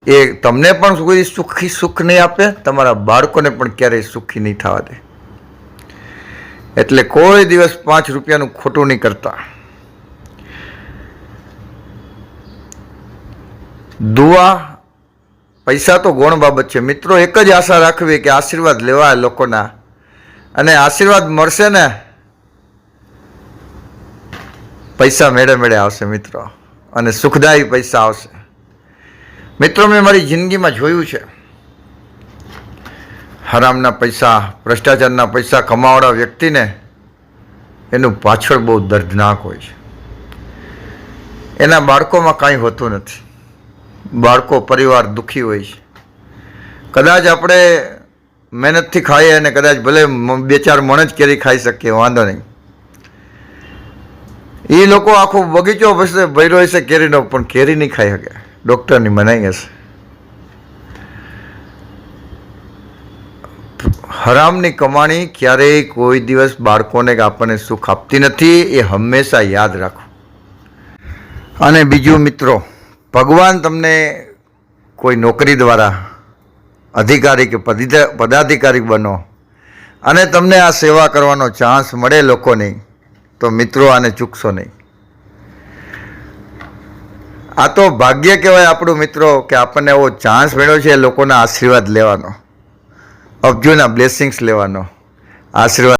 એ તમને પણ કોઈ સુખ નહીં આપે, તમારા બાળકોને પણ ક્યારેય સુખી નહીં થવા દે. એટલે કોઈ દિવસ 5 રૂપિયાનું ખોટું નહીં કરતા. દુઆ, પૈસા તો ગૌણ બાબત છે મિત્રો. એક જ આશા રાખવી કે આશીર્વાદ લેવા લોકોના, અને આશીર્વાદ મળશે ને પૈસા મેળે મેળે આવશે મિત્રો, અને સુખદાયી પૈસા આવશે. મિત્રો, મેં મારી જિંદગીમાં જોયું છે, હરામના પૈસા, ભ્રષ્ટાચારના પૈસા કમાવાળા વ્યક્તિને એનું પાછળ બહુ દર્દનાક હોય છે. એના બાળકોમાં કાંઈ હોતું નથી. બાળકો, પરિવાર દુઃખી હોય છે. કદાચ આપણે મહેનતથી ખાઈએ અને કદાચ ભલે 2-4 મણ જ કેરી ખાઈ શકીએ, વાંધો નહીં. એ લોકો આખો બગીચો ભર્યો હશે કેરીનો, પણ કેરી નહીં ખાઈ શકે, ડૉક્ટરની મનાઈ હશે. હરામની કમાણી ક્યારેય કોઈ દિવસ બાળકોને કે આપણને સુખ આપતી નથી, એ હંમેશા યાદ રાખો. અને બીજું મિત્રો, ભગવાન તમને કોઈ નોકરી દ્વારા અધિકારી કે પદાધિકારી બનો અને તમને આ સેવા કરવાનો ચાન્સ મળે લોકોની, તો મિત્રો આને ચૂકશો નહીં. આ તો ભાગ્ય કહેવાય આપણું મિત્રો, કે આપણને એવો ચાન્સ મળ્યો છે લોકોના આશીર્વાદ લેવાનો, અબજોના બ્લેસિંગ્સ લેવાનો. આશીર્વાદ